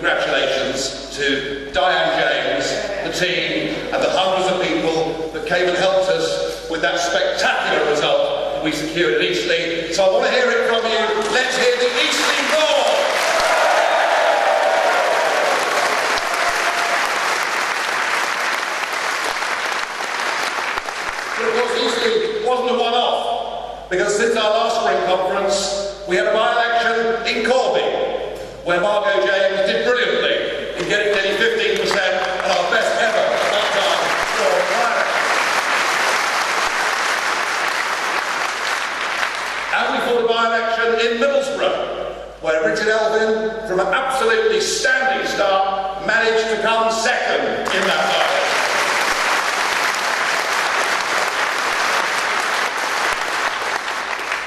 congratulations to Diane James, the team, and the hundreds of people that came and helped us with that spectacular result that we secured at Eastleigh. So I want to hear it from you. Let's hear the Eastleigh roar! But of course, Eastleigh wasn't a one-off, because since our last spring conference, we had a by-election in Corby, where Margot James did brilliantly in getting nearly 15% and our best ever at that time for a by-election. And we fought a by-election in Middlesbrough, where Richard Elvin, from an absolutely standing start, managed to come second in that by-election.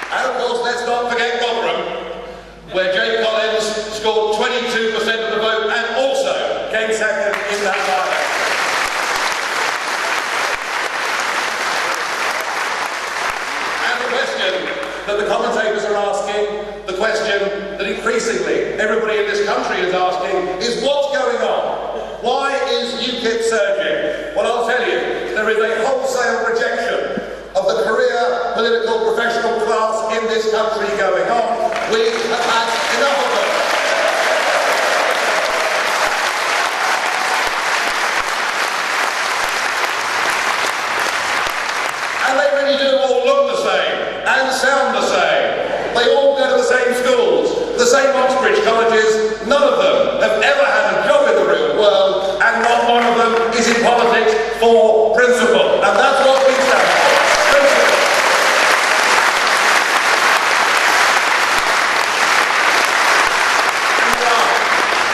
And of course, let's not forget Gotherham, where Jane Collins scored 22% of the vote and also came second in that by-election. And the question that the commentators are asking, the question that increasingly everybody in this country is asking, is what's going on? Why is UKIP surging? Well, I'll tell you, there is a wholesale rejection of the career, political, professional class in this country going on. We have had enough of them. And they really do all look the same and sound the same. They all go to the same schools, the same Oxbridge colleges. None of them have ever had a job in the real world, and not one of them is in politics for principle. And that's what we stand for.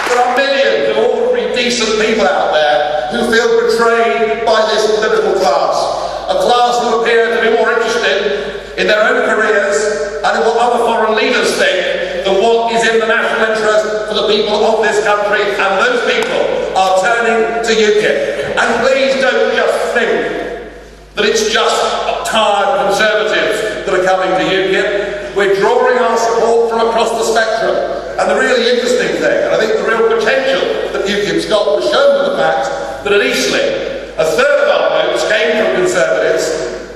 There are millions of ordinary, decent people out there who feel betrayed by this political class. A class who appear to be more interested in their own careers and in what other foreign leaders think than what is in the national interest for the people of this country, and those people are turning to UKIP. And please don't just think that it's just tired Conservatives that are coming to UKIP. We're drawing our support from across the spectrum. And the really interesting thing, and I think the real potential that UKIP's got, was shown with the fact that at Eastleigh, a third of our votes came from Conservatives,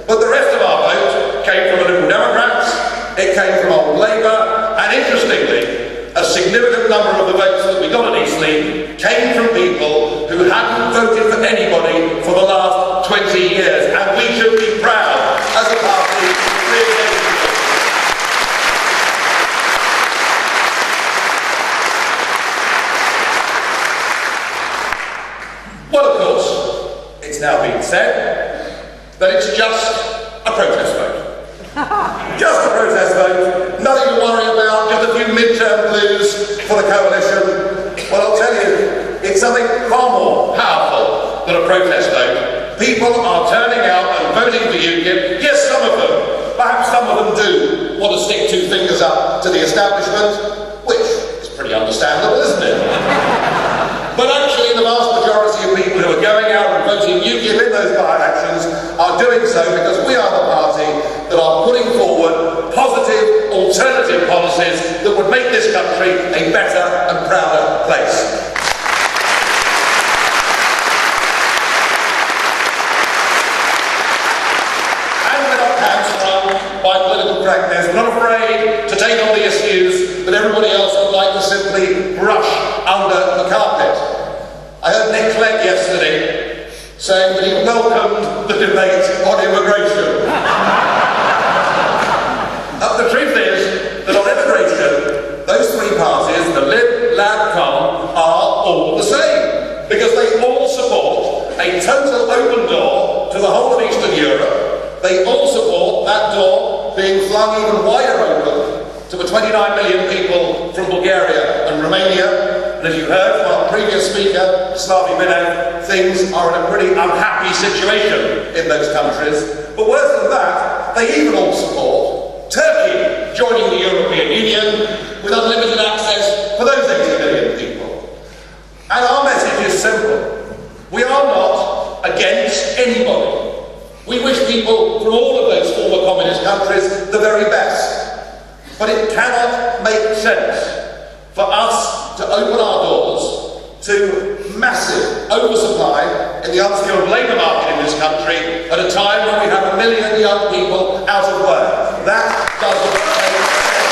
but the rest of our vote came from the Liberal Democrats, it came from Old Labour, and interestingly, a significant number of the votes that we got at Eastleigh came from people who hadn't voted for anybody for the last 20 years, and we should be proud as a party to really. Well, of course, it's now been said that it's just a protest vote. Just a protest vote, nothing to worry about, just a few midterm blues for the coalition. Well, I'll tell you, it's something far more powerful than a protest vote. People are turning out and voting for UKIP. Yes, some of them, perhaps some of them do want to stick two fingers up to the establishment, which is pretty understandable, isn't it? But actually, the vast majority of people who are going out and voting UKIP in those by-elections are doing so because we are the party that are putting forward positive, alternative policies that would make this country a better and prouder place. And we're not hamstrung by political correctness. We're not afraid to take on the issues that everybody else would like to simply brush under the carpet. I heard Nick Clegg yesterday saying that he welcomed the debate on immigration. The truth is that on immigration, those three parties, the Lib, Lab, Com, are all the same, because they all support a total open door to the whole of Eastern Europe. They all support that door being flung even wider open to the 29 million people from Bulgaria and Romania. And as you heard from our previous speaker, Slavi Minev, things are in a pretty unhappy situation in those countries. But worse than that, they even all support Turkey joining the European Union with unlimited access for those 80 million people. And our message is simple. We are not against anybody. We wish people from all of those former communist countries the very best. But it cannot make sense for us to open our doors to massive oversupply in the unskilled labour market in this country at a time when we have 1 million young people out of work. That doesn't make sense.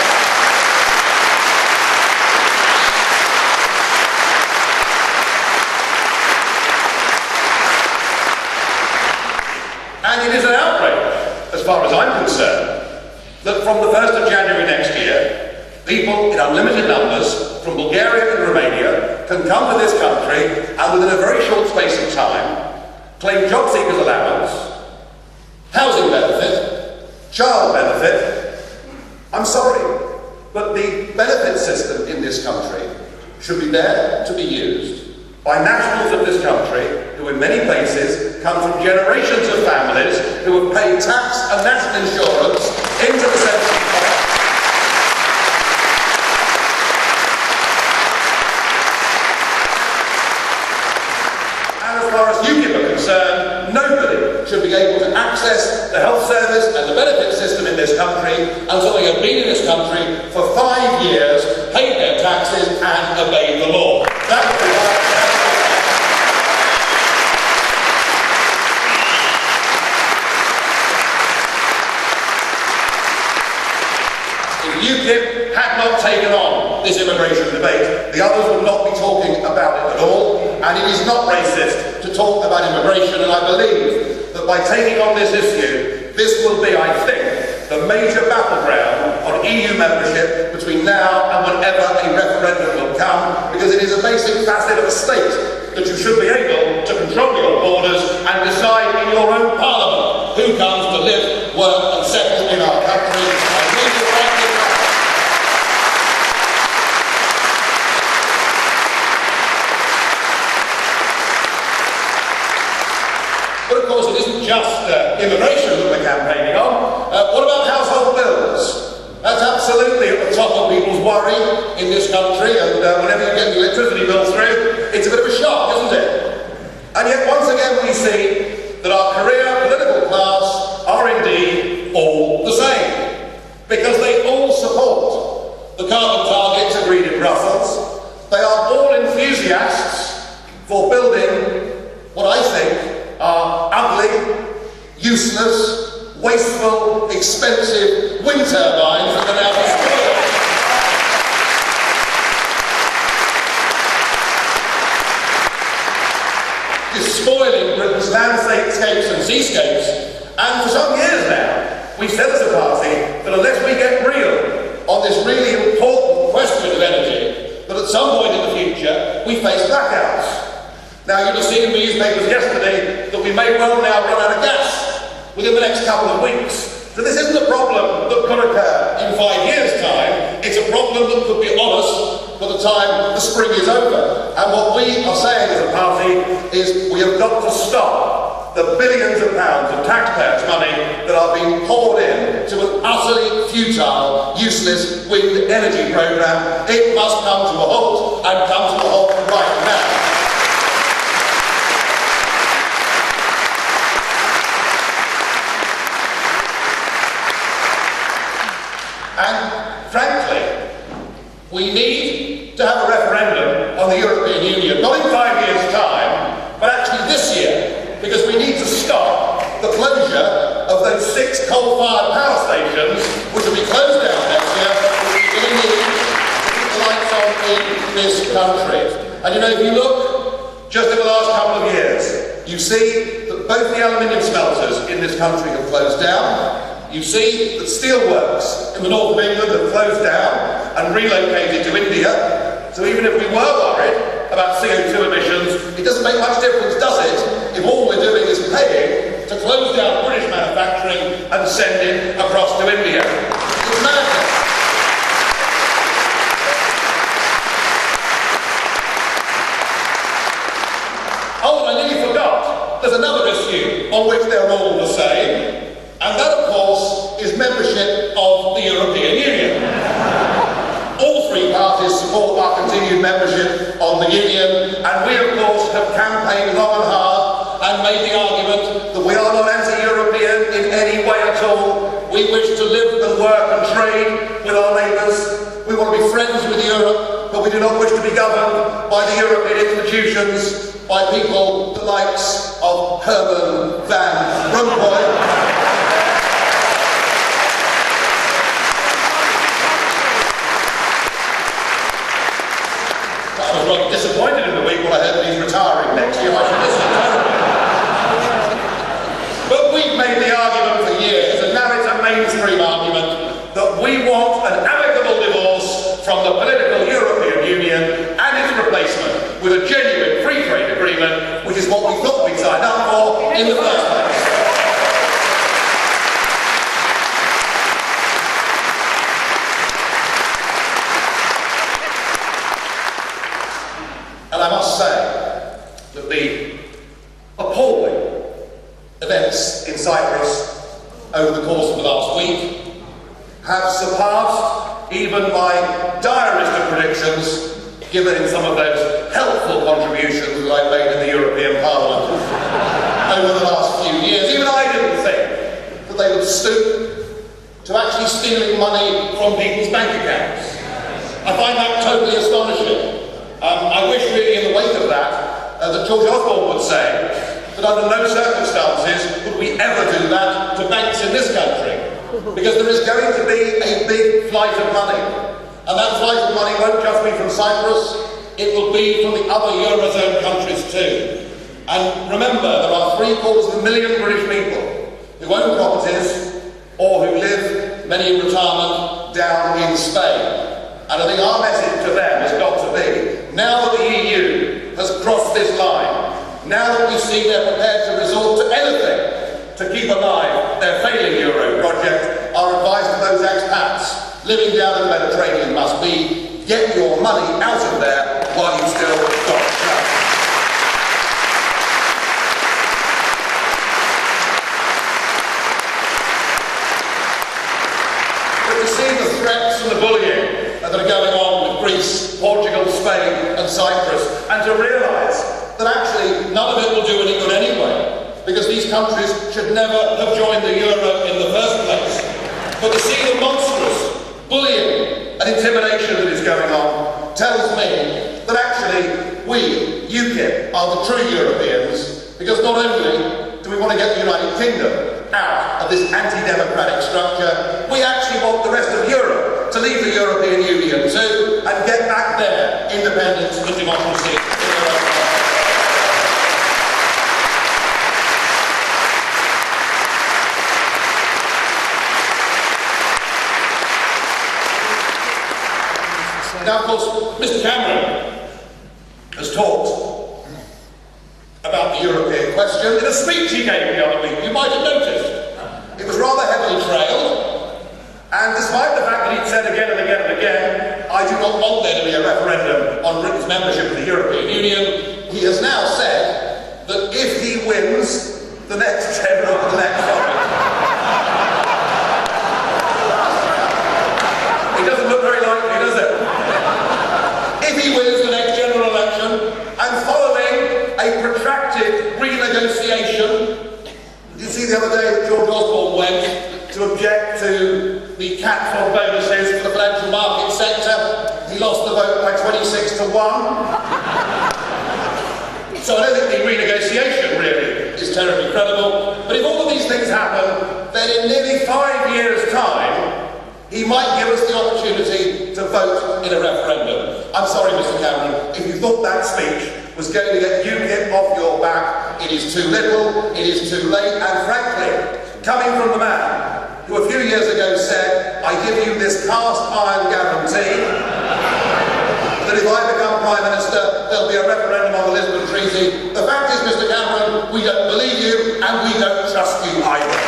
And it is an outrage, as far as I'm concerned, that from the 1st of January next year, people in unlimited numbers from Bulgaria and Romania can come to this country and within a very short space of time claim job seekers allowance, housing benefit, child benefit. I'm sorry, but the benefit system in this country should be there to be used by nationals of this country who in many places come from generations of families who have paid tax and national insurance into the central pot. And as far as UKIP are concerned, nobody should be able to access the health service and the benefit system in this country until they have been in this country for 5 years, paid their taxes and obeyed the law. That would be right. UKIP had not taken on this immigration debate, the others would not be talking about it at all, and it is not racist to talk about immigration, and I believe that by taking on this issue, this will be, I think, the major battleground on EU membership between now and whenever a referendum will come, because it is a basic facet of a state that you should be able to control your borders and decide in your own parliament who comes to live, work and settle in our country. But of course it isn't just immigration that we're campaigning on. What about household bills? That's absolutely at the top of people's worry in this country, and whenever you get the electricity bill through, it's a bit of a shock, isn't it? And yet once again we see that our career political class are indeed all the same, because they all support the carbon targets agreed in Brussels. They are all enthusiasts for building what I think are ugly, useless, wasteful, expensive wind turbines that are now despoiling Britain's landscapes and seascapes. And for some years now, we've said as a party that unless we get real on this really important question of energy, that at some point in the future we face blackouts. Now, you'll have seen in the newspapers yesterday that we may well now run out of gas within the next couple of weeks. So this isn't a problem that could occur in 5 years' time. It's a problem that could be on us by the time the spring is over. And what we are saying as a party is we have got to stop the billions of pounds of taxpayers' money that are being poured in to an utterly futile, useless wind energy programme. It must come to a halt, and come to a halt right now. And frankly, we need to have a referendum on the European Union, not in 5 years' time, but actually this year, because we need to stop the closure of those 6 coal-fired power stations, which will be closed down next year, which we really need to keep the lights on in this country. And you know, if you look just in the last couple of years, you see that both the aluminium smelters in this country have closed down. You see that steelworks in the north of England have closed down and relocated to India. So even if we were worried about CO2 emissions, it doesn't make much difference, does it, if all we're doing is paying to close down British manufacturing and send it across to India. It's madness. Oh, and I nearly forgot, there's another issue on which they're all the same. And that, of course, is membership of the European Union. All 3 parties support our continued membership of the Union, and we, of course, have campaigned long and hard and made the argument that we are not anti-European in any way at all. We wish to live and work and trade with our neighbours. We want to be friends with Europe, but we do not not wish to be governed by the European institutions, by people the likes of Herman Van Rompuy. I was rather disappointed in the week when I heard that he's retiring next year. I should listen terribly. But we've made the argument for years, and now it's a mainstream argument, that we want an amicable divorce from the political European Union and its replacement with a genuine free trade agreement, which is what we thought we'd signed up for in the first place. And I must say that the appalling events in Cyprus over the course of the last week have surpassed even my direst of predictions, given in some of those helpful contributions that I've made in the European Parliament over the last few years. Even I didn't think that they would stoop to actually stealing money from people's bank accounts. I find that totally astonishing. I wish really in the wake of that, that George Osborne would say that under no circumstances would we ever do that to banks in this country, because there is going to be a big flight of money, and that flight of money won't just be from Cyprus, it will be from the other Eurozone countries too. And remember, there are 750,000 British people who own properties or who live, many in retirement, down in Spain. And I think our message to them has got to be, now that the EU has crossed this line, now that we see they're prepared to resort to anything to keep alive their failing Euro project, our advice to those expats living down in the Mediterranean must be, get your money out of there while you've still got a chance. But to see the threats and the bullying that are going on with Greece, Portugal, Spain and Cyprus, and to realise that actually none of it will do any good anyway, because these countries should never have joined the euro in the first place. But to see the monstrous bullying and intimidation that is going on tells me that actually we, UKIP, are the true Europeans, because not only do we want to get the United Kingdom out of this anti-democratic structure, we actually want the rest of Europe to leave the European Union too and get back their independence and democracy in their own country. Now, of course, Mr. Cameron has talked about the European question in a speech he gave the other week. You might have noticed. It was rather heavily trailed, and despite the fact that he'd said again and again and again, I do not want there to be a referendum on Britain's membership of the European Union, he has now said that if he wins the next general election, it doesn't look very likely, does it? If he wins the next general election, and following a protracted renegotiation, you see the other day that George Osborne went to object to the cap on bonuses for the financial market sector. He lost the vote by 26 to 1. So I don't think the renegotiation really is terribly credible. But if all of these things happen, then in nearly 5 years' time, he might give us the opportunity to vote in a referendum. I'm sorry, Mr. Cameron, if you thought that speech was going to get UKIP off your back, it is too little, it is too late, and frankly, coming from the man who a few years ago said, I give you this cast iron guarantee that if I become Prime Minister, there'll be a referendum on the Lisbon Treaty. The fact is, Mr. Cameron, we don't believe you, and we don't trust you either.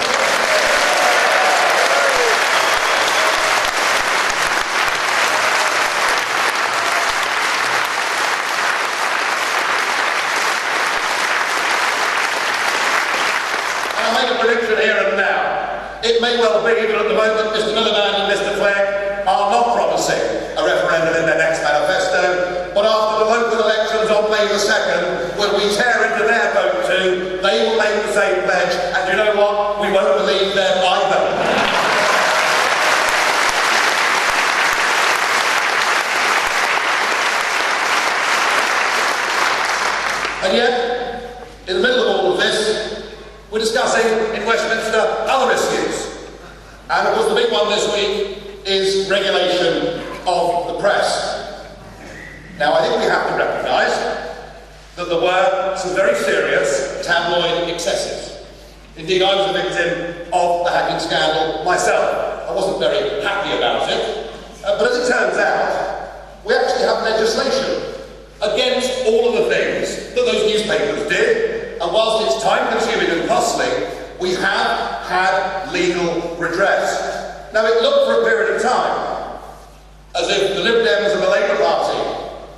It may well be that at the moment Mr. Miliband and Mr. Clegg are not promising a referendum in their next manifesto, but after the local elections on May the 2nd, when we tear into their vote too, they will make the same pledge, and you know what? We won't believe them either. And yet, in the middle of all of this, we're discussing in Westminster other issues. And of course the big one this week is regulation of the press. Now I think we have to recognise that there were some very serious tabloid excesses. Indeed, I was a victim of the hacking scandal myself. I wasn't very happy about it. But as it turns out, we actually have legislation against all of the things that those newspapers did. And whilst it's time-consuming and costly, we have had legal redress. Now, it looked for a period of time as if the Lib Dems and the Labour Party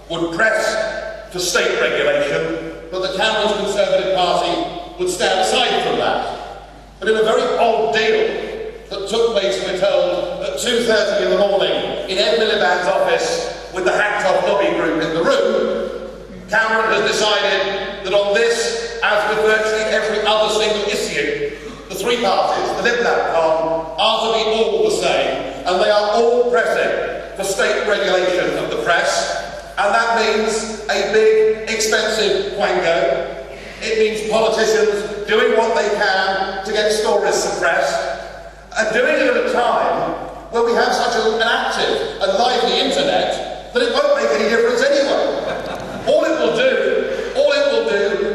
would press for state regulation, but the Cameron's Conservative Party would stand aside from that. But in a very odd deal that took place, we're told, at 2:30 in the morning in Ed Miliband's office with the hacked-off lobby group in the room, Cameron has decided that on this, as with virtually every other single issue, the three parties, the Lib Dem con, are to be all the same, and they are all pressing for state regulation of the press, and that means a big, expensive quango. It means politicians doing what they can to get stories suppressed, and doing it at a time where we have such an active and lively internet that it won't make any difference anyway. All it will do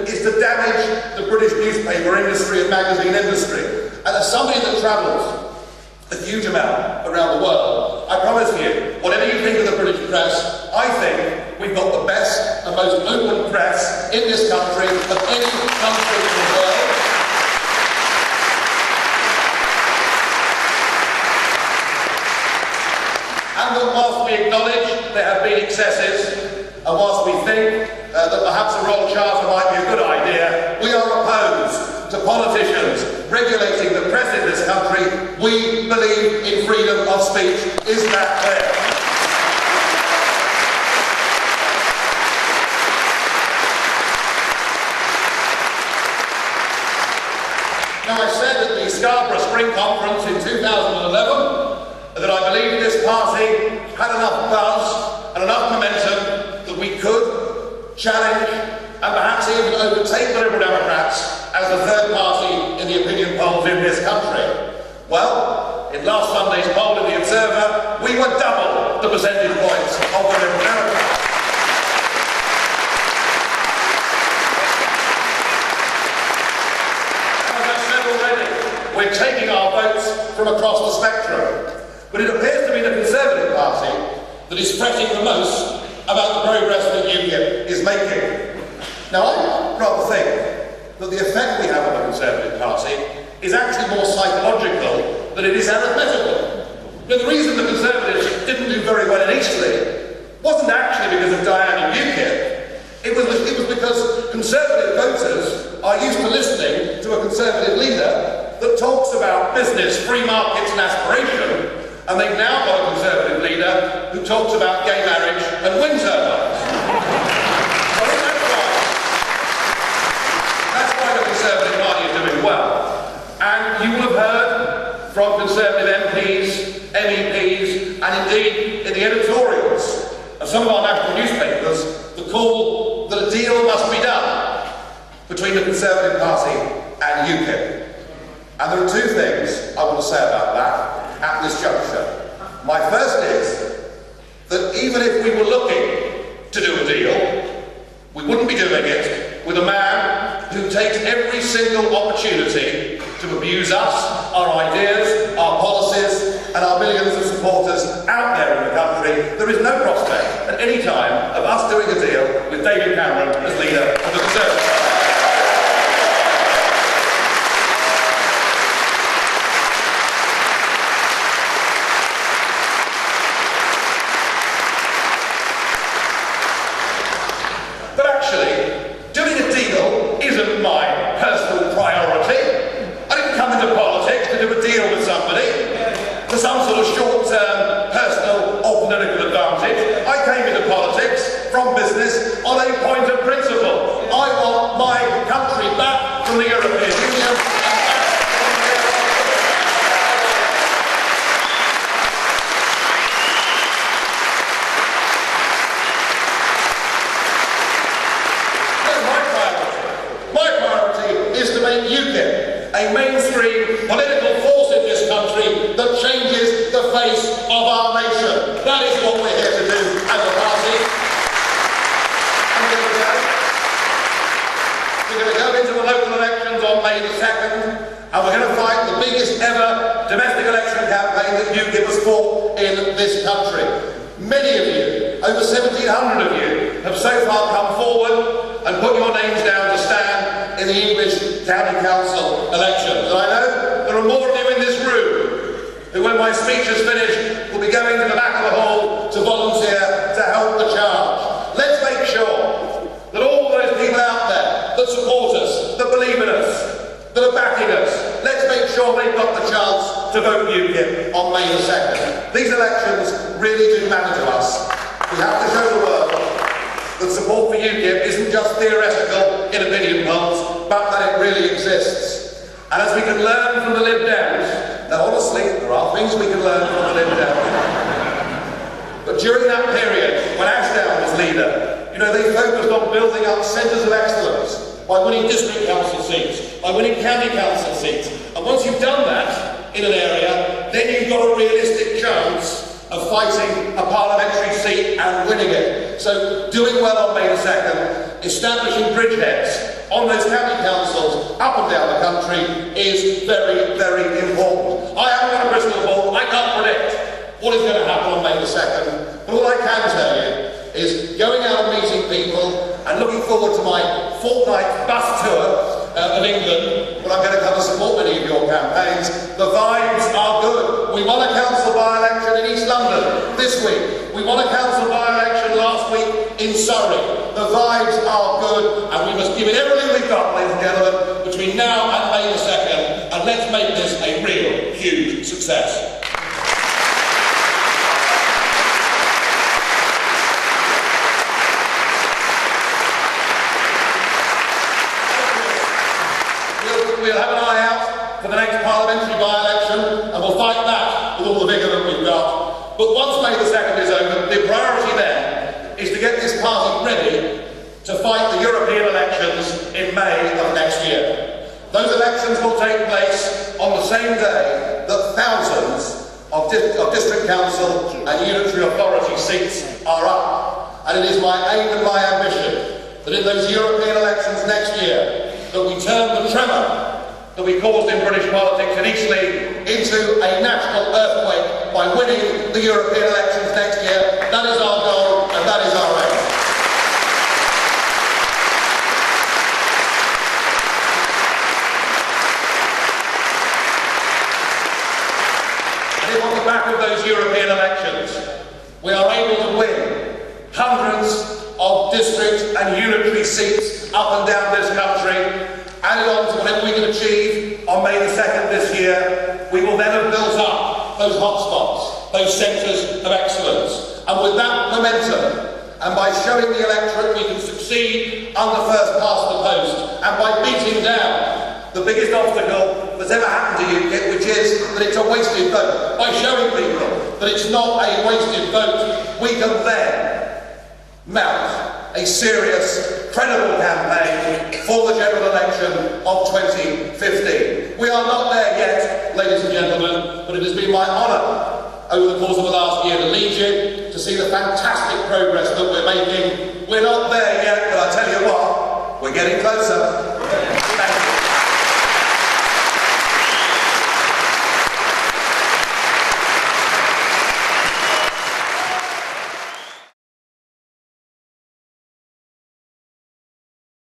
is to damage the British newspaper industry and magazine industry. And as somebody that travels a huge amount around the world, I promise you, whatever you think of the British press, I think we've got the best and most open press in this country of any country in the world. And that whilst we acknowledge there have been excesses, and whilst we think that perhaps a royal charter might be a good idea, we are opposed to politicians regulating the press in this country. We believe in freedom of speech. Is that clear? Now, I said at the Scarborough Spring Conference in 2011 that I believe this party had enough buzz and enough momentum that we could challenge and perhaps even overtake the Liberal Democrats as the third party in the opinion polls in this country. Well, in last Sunday's poll in the Observer, we were double the percentage points of the Liberal Democrats. As I said already, we're taking our votes from across the spectrum, but it appears to be the Conservative Party that is fretting the most about the progress that UKIP is making. Now, I rather think that the effect we have on the Conservative Party is actually more psychological than it is arithmetical. Now, the reason the Conservatives didn't do very well in Eastleigh wasn't actually because of Diane and UKIP. It was because Conservative voters are used to listening to a Conservative leader that talks about business, free markets and aspiration, and they've now got a Conservative leader who talks about gay marriage and wind turbines. I think that's why the Conservative Party is doing well. And you will have heard from Conservative MPs, MEPs, and indeed in the editorials of some of our national newspapers, the call that a deal must be done between the Conservative Party and UKIP. And there are two things I want to say about that at this juncture. My first is that even if we were looking to do a deal, we wouldn't be doing it with a man who takes every single opportunity to abuse us, our ideas, our policies, and our millions of supporters out there in the country. There is no prospect at any time of us doing a deal with David Cameron as leader of the Conservative Party. From business on a point of principle. I want my country back from the European Union. make UKIP a mainstream political force in this country that changes the face of our nation. That is what we're here to do as a party. And we're going to go into the local elections on May the 2nd, and we're going to fight the biggest ever domestic election campaign that UKIP has fought in this country. Many of you, over 1,700 of you, have so far come forward and put your names down to stand in the English County Council elections. And I know there are more of you in this room who, when my speech is finished, will be going to the back of the hall to volunteer to help the charge. Let's make sure that all those people out there that support us, that believe in us, that are backing us, let's make sure they've got the chance to vote UKIP on May the 2nd. These elections really do matter to us. We have to show the world that support for UKIP isn't just theoretical in opinion polls, but that it really exists. And as we can learn from the Lib Dems, now honestly, there are things we can learn from the Lib Dems. But during that period, when Ashdown was leader, you know, they focused on building up centres of excellence by winning district council seats, by winning county council seats. And once you've done that in an area, then you've got a realistic chance of fighting a parliamentary seat and winning it. So doing well on May the 2nd, establishing bridgeheads on those county councils up and down the country is very, very important. I haven't got a crystal ball, I can't predict what is going to happen on May the 2nd, but all I can tell you is going out and meeting people and looking forward to my fortnight bus tour of England, when I'm going to come and support many of your campaigns. The vibes are good. We won a council by-election in East London this week. We won a council by-election last week in Surrey. The vibes are good, and we must give it everything we've got, ladies and gentlemen, between now and May the 2nd, and let's make this a real, huge success. We'll have an eye out for the next parliamentary by-election, and we'll fight that with all the vigour that we've got. But once May the 2nd is over, the priority then is to get this party ready to fight the European elections in May of next year. Those elections will take place on the same day that thousands of district council and unitary authority seats are up. And it is my aim and my ambition that in those European elections next year, that we turn the tremor that we caused in British politics in Eastleigh into a national earthquake by winning the European elections next year. That is our goal, and that is our aim. And if on the back of those European elections we are able to win hundreds of district and unitary seats up and down this country, added on to whatever we can achieve on May the 2nd this year, we will then have built up those hotspots, those centres of excellence. And with that momentum, and by showing the electorate we can succeed under first past the post, and by beating down the biggest obstacle that's ever happened to UKIP, which is that it's a wasted vote, by showing people that it's not a wasted vote, we can then mount a serious, credible campaign for the general election of 2015. We are not there yet, ladies and gentlemen, but it has been my honour over the course of the last year to lead you, to see the fantastic progress that we're making. We're not there yet, but I tell you what, we're getting closer. Thank you.